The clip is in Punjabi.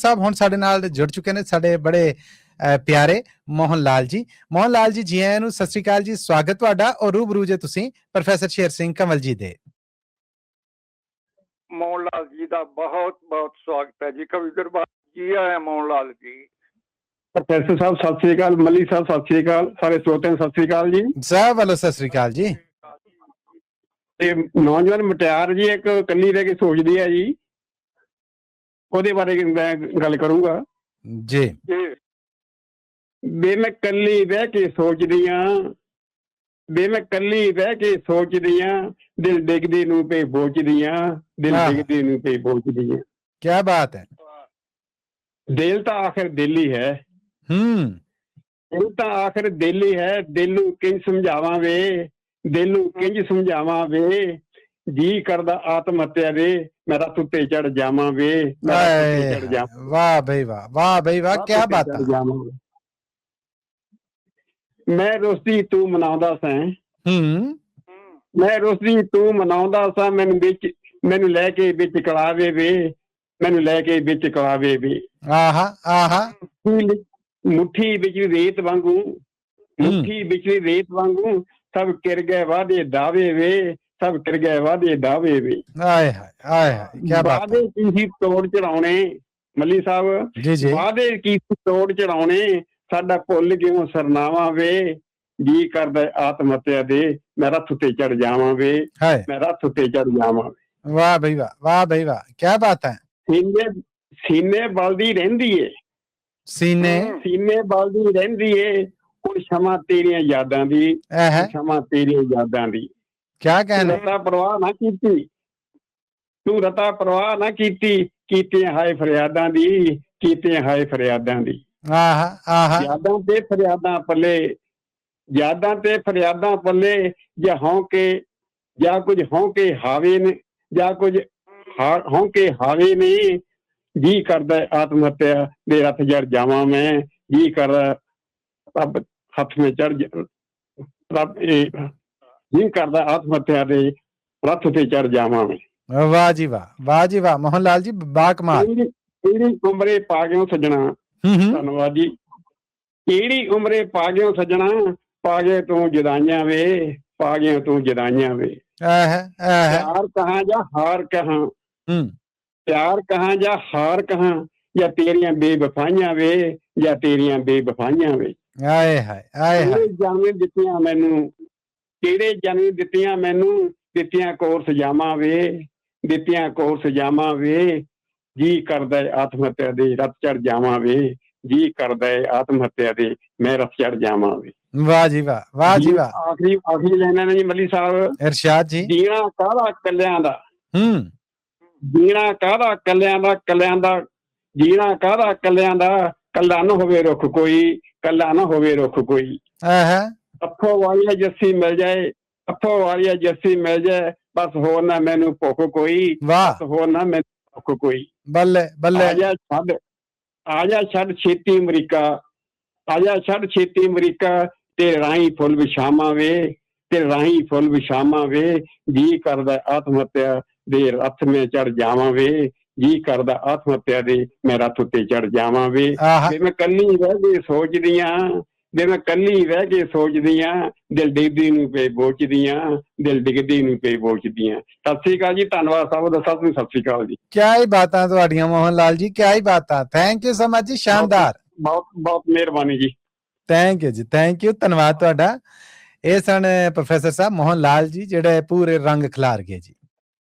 ਸਾਹਿਬ ਹੁਣ ਸਾਡੇ ਨਾਲ ਜੁੜ ਚੁੱਕੇ ਨੇ ਸਾਡੇ ਬੜੇ ਪਿਆਰੇ ਮੋਹਨ ਲਾਲ ਜੀ। ਮੋਹਨ ਲਾਲ ਜੀ, ਜੀ ਆਇਆਂ ਨੂੰ, ਸਤਿ ਸ੍ਰੀ ਅਕਾਲ ਜੀ, ਸਵਾਗਤ ਤੁਹਾਡਾ। ਔਰ ਰੂਬਰੂ ਜੇ ਤੁਸੀਂ ਪ੍ਰੋਫੈਸਰ ਸ਼ੇਰ ਸਿੰਘ ਕੰਵਲ ਜੀ ਦੇ। ਮੋਹਨ ਲਾਲ ਜੀ ਦਾ ਬਹੁਤ ਬਹੁਤ ਸਵਾਗਤ ਹੈ ਜੀ। ਕਵਿੰਦਰ ਜੀ ਆਇਆ ਮੋਹਨ ਲਾਲ ਜੀ। ਪ੍ਰੋਫੈਸਰ ਸਾਹਿਬ ਸਤਿ ਸ੍ਰੀ ਅਕਾਲ, ਮੱਲੀ ਸਾਹਿਬ ਸਤਿ ਸ੍ਰੀ ਅਕਾਲ, ਸਾਰੇ ਸਰੋਤਿਆਂ ਨੂੰ ਸਤਿ ਸ੍ਰੀ ਅਕਾਲ ਜੀ। ਸਾਹਿਬ ਵੱਲੋਂ ਸਤਿ ਸ੍ਰੀ ਅਕਾਲ ਜੀ। ਤੇ ਨੌਜਵਾਨ ਮੁਟਿਆਰ ਜੀ ਇੱਕ ਕੱਲੀ ਰਹਿ ਕੇ ਸੋਚਦੀ ਹੈ ਜੀ, ਉਹਦੇ ਬਾਰੇ ਮੈਂ ਗੱਲ ਕਰੂੰਗਾ ਜੀ। ਬੇ ਮੈਂ ਕੱਲੀ ਬਹਿ ਕੇ ਸੋਚਦੀ ਆਂ, ਬੇ ਮੈਂ ਕੱਲੀ ਬਹਿ ਕੇ ਸੋਚਦੀ ਆਂ, ਦਿਲ ਡਿੱਗਦੇ ਨੂੰ ਪਈ ਬੋਚਦੀ ਆਂ, ਦਿਲ ਡਿੱਗਦੇ ਨੂੰ ਪਈ ਬੋਚਦੀ ਆਂ। ਕਿਆ ਬਾਤ ਹੈ। ਦਿਲ ਤਾਂ ਆਖਿਰ ਦਿਲ ਹੀ ਹੈ। ਦਿਲ ਤਾਂ ਆਖਿਰ ਦਿਲ ਹੀ ਹੈ। ਦਿਲ ਨੂੰ ਕਿੰਝ ਸਮਝਾਵਾਂ ਵੇ, ਦਿਲ ਨੂੰ ਕਿੰਝ ਸਮਝਾਵਾਂ ਵੇ, ਜੀ ਕਰਦਾ ਆਤਮ ਹੱਤਿਆ ਦੇ, ਮੈਂ ਰੱਥ ਉੱਤੇ ਚੜ ਜਾਵਾਂ ਵੇ। ਵਾਹ ਬਈ ਵਾਹ, ਵਾਹ ਬਈ ਵਾਹ, ਕਿਆ ਬਾਤ ਹੈ। ਮੈਂ ਰੋਸਦੀ ਤੂੰ ਮਨਾਉਂਦਾ ਸੈਂ, ਮੈਂ ਰੋਸਦੀ ਤੂੰ ਮਨਾਉਂਦਾ ਸਾਂ, ਮੈਨੂੰ ਲੈ ਕੇ ਵਿੱਚ ਕਲਾਵੇ ਵੇ, ਮੈਨੂੰ ਲੈ ਕੇ ਵਿੱਚ ਕਲਾਵੇ ਵੇ। ਮੁੱਠੀ ਵਿੱਚ ਰੇਤ ਵਾਂਗੂ, ਮੁੱਠੀ ਵਿੱਚ ਰੇਤ ਵਾਂਗੂ, ਸਭ ਕਿਰ ਗਏ ਵਾਦੇ ਦਾਵੇ ਵੇ, ਸਭ ਕਿਰ ਗਏ ਵਾਦੇ ਦਾਵੇ ਵੇ। ਵਾਦੇ ਕੀ ਸੀ ਤੋੜ ਚੜਾਉਣੇ, ਮੱਲੀ ਸਾਹਿਬ ਵਾਦੇ ਕੀ ਸੀ ਤੋੜ ਚੜਾਉਣੇ, ਸਾਡਾ ਭੁੱਲ ਕਿਉਂ ਸਰਨਾਵਾ ਵੇ, ਜੀ ਕਰਦਾ ਆਤਮ ਹੱਤਿਆ ਦੇ, ਮੈਂ ਰੱਥ ਉੱਤੇ ਚੜ ਜਾਵਾਂ ਵੇ, ਮੈਂ ਰੱਥ ਉੱਤੇ ਚੜ ਜਾਵਾਂ। ਵਾਹ ਬਈ ਵਾਹ, ਵਾਹ ਬਈ ਵਾਹ, ਕਿਆ ਬਾਤ ਹੈ। ਸੀਨੇ ਬਲਦੀ ਰਹਿੰਦੀ ਏ, ਸੀਨੇ ਬਲਦੀ ਰਹਿੰਦੀ ਏ, ਹੁਣ ਸ਼ਮਾ ਤੇਰੀਆਂ ਯਾਦਾਂ ਦੀ, ਸ਼ਮਾ ਤੇਰੀਆਂ ਯਾਦਾਂ ਦੀ। ਕਿਆ ਕਹਿਣਾ। ਰਤਾ ਪਰਵਾਹ ਨਾ ਕੀਤੀ ਤੂੰ, ਰਤਾ ਪਰਵਾਹ ਨਾ ਕੀਤੀ, ਕੀਤੀਆਂ ਹਾਏ ਫਰਿਆਦਾਂ ਦੀ, ਕੀਤੀਆਂ ਹਾਏ ਫਰਿਆਦਾਂ ਦੀ। ਯਾਦਾਂ ਤੇ ਫਰਿਆਦਾਂ ਪੱਲੇ, ਯਾਦਾਂ ਤੇ ਫਰਿਆਦਾਂ ਪੱਲੇ, ਜਾਂ ਹੌਂਕੇ ਜਾਂ ਕੁਝ ਹੌਂਕੇ ਹਾਵੇ ਨੇ, ਜਾਂ ਕੁਝ ਹੌਂਕੇ ਹਾਵੇ ਨੇ, ਜੀ ਕਰਦਾ ਆਤਮ ਹੱਤਿਆ ਦੇ ਰੱਥ ਜੜ ਜਾਵਾਂ ਮੈਂ, ਜੀ ਕਰਦਾ ਰੱਬ ਹੱਥ ਮੇ ਚੜ, ਰੱਬ ਜੀ ਕਰਦਾ ਆਤਮ ਹੱਤਿਆ ਦੇ ਰੱਥ ਤੇ ਚੜ ਜਾਵਾਂ ਮੈਂ। ਵਾਹ ਜੀ ਵਾਹ, ਵਾਹ ਜੀ ਵਾਹ, ਮੋਹਨ ਲਾਲ ਜੀ ਬਾ ਕਮਾਲ। ਕਿਹੜੀ ਉਮਰੇ ਪਾ ਗਿਓ ਸੱਜਣਾ, ਧੰਨਵਾਦ ਜੀ। ਕਿਹੜੀ ਉਮਰੇ ਪਾ ਗਿਓ ਸੱਜਣਾ, ਪਾ ਗਏ ਤੂੰ ਜਦਾਈਆਂ ਵੇ, ਪਾ ਗਏ ਤੂੰ ਜਦਾਈਆਂ ਵੇ। ਪਿਆਰ ਕਹਾਂ ਜਾਂ ਹਾਰ ਕਹਾਂ, ਪਿਆਰ ਕਹਾਂ ਜਾਂ ਹਾਰ ਕਹਾਂ, ਜਾਂ ਤੇਰੀਆਂ ਬੇਵਫਾਈਆਂ ਵੇ, ਜਾਂ ਤੇਰੀਆਂ ਬੇਵਫਾਈਆਂ ਵੇ। ਕਿਹੜੇ ਜਨਮ ਦਿੱਤੀਆਂ ਮੈਨੂੰ, ਕਿਹੜੇ ਜਨਮ ਦਿੱਤੀਆਂ ਮੈਨੂੰ, ਦਿੱਤੀਆਂ ਕੋਰ ਸਜਾਵਾਂ ਵੇ, ਦਿੱਤੀਆਂ ਕੋਰ ਸਜਾਵਾਂ ਵੇ, ਜੀ ਕਰਦਾ ਆਤਮ ਹੱਤਿਆ ਦੇ ਰੱਥ ਚੜ ਜਾਵਾਂ ਵੇ, ਜੀ ਕਰਦਾ ਆਤਮ ਹੱਤਿਆ ਦੇ ਮੈਂ ਰੱਥ ਚੜ ਜਾਵਾਂ ਵੇ। ਵਾਹ ਜੀ ਵਾਹ, ਵਾਹ ਜੀ ਵਾਹ। ਆਖਰੀ ਲੈਣਾ ਨੇ ਜੀ ਮੱਲੀ ਸਾਹਿਬ, ਇਰਸ਼ਾਦ ਜੀ। ਜੀਣਾ ਕਾਹਦਾ ਕੱਲਿਆਂ ਦਾ, ਜੀਣਾ ਕਾਹਦਾ ਕੱਲਿਆਂ ਦਾ, ਕੱਲਿਆਂ ਦਾ ਜੀਣਾ ਕਾਹਦਾ ਕੱਲਿਆਂ ਦਾ, ਕੱਲਾ ਨਾ ਹੋਵੇ ਰੁੱਖ ਕੋਈ, ਕੱਲਾ ਨਾ ਹੋਵੇ ਰੁੱਖ ਕੋਈ। ਅੱਖੋਂ ਵਾਲੀਆ ਜੱਸੀ ਮਿਲ ਜਾਏ, ਅੱਖੋਂ ਵਾਲੀਆ ਜੱਸੀ ਮਿਲ ਜਾਏ, ਬਸ ਹੋਰ ਨਾ ਮੈਨੂੰ ਭੁੱਖ ਕੋਈ, ਬਸ ਹੋਰ ਨਾ ਮੈਨੂੰ ਭੁੱਖ ਕੋਈ। ਬੱਲੇ ਬੱਲੇ। ਆਜਾ ਛੱਡ, ਆਜਾ ਛੱਡ ਛੇਤੀ ਅਮਰੀਕਾ, ਆਜਾ ਛੱਡ ਛੇਤੀ ਅਮਰੀਕਾ, ਤੇਰੇ ਰਾਹੀਂ ਫੁੱਲ ਵਿਛਾਵਾਂ ਵੇ, ਤੇਰੇ ਰਾਹੀਂ ਫੁੱਲ ਵਿਛਾਵਾਂ ਵੇ, ਜੀ ਕਰਦਾ ਆਤਮ ਹੱਤਿਆ ਦੇ ਰੱਥ ਮੈਂ ਚੜ ਜਾਵਾਂ ਵੇ, ਜੀ ਕਰਦਾ ਆਤਮ ਹੱਤਿਆ ਦੇ ਮੈਂ ਰੱਥ ਉੱਤੇ ਚੜ ਜਾਵਾਂ ਵੇ। ਜੇ ਮੈਂ ਕੱਲੀ ਰਹਿ ਕੇ ਸੋਚਦੀ ਆਂ, ਜੇ ਮੈਂ ਕੱਲੀ ਰਹਿ ਕੇ ਸੋਚਦੀ ਆਂ, ਦਿਲ ਡਿੱਗਦੀ ਨੂੰ ਪਈ ਬੋਚਦੀਆਂ, ਦਿਲ ਡਿੱਗਦੀ ਨੂੰ ਪਈ ਬੋਚਦੀਆਂ। ਸਤਿ ਸ੍ਰੀ ਅਕਾਲ ਜੀ, ਧੰਨਵਾਦ ਸਾਹਿਬ ਦਾ, ਸਭ ਨੂੰ ਸਤਿ ਸ੍ਰੀ ਅਕਾਲ ਜੀ। ਕਿਆ ਹੀ ਬਾਤਾਂ ਤੁਹਾਡੀਆਂ ਮੋਹਨ ਲਾਲ ਜੀ, ਕਿਆ ਹੀ ਬਾਤਾਂ। ਥੈਂਕ ਯੂ ਸੋ ਮਚ ਜੀ, ਸ਼ਾਨਦਾਰ, ਬਹੁਤ ਬਹੁਤ ਮਿਹਰਬਾਨੀ ਜੀ। ਥੈਂਕ ਯੂ ਜੀ, ਥੈਂਕ ਯੂ, ਧੰਨਵਾਦ ਤੁਹਾਡਾ। ਇਹ ਸਨ ਪ੍ਰੋਫੈਸਰ ਸਾਹਿਬ ਮੋਹਨ ਲਾਲ ਜੀ, ਜਿਹੜੇ ਪੂਰੇ ਰੰਗ ਖਿਲਾਰ ਗਏ ਜੀ।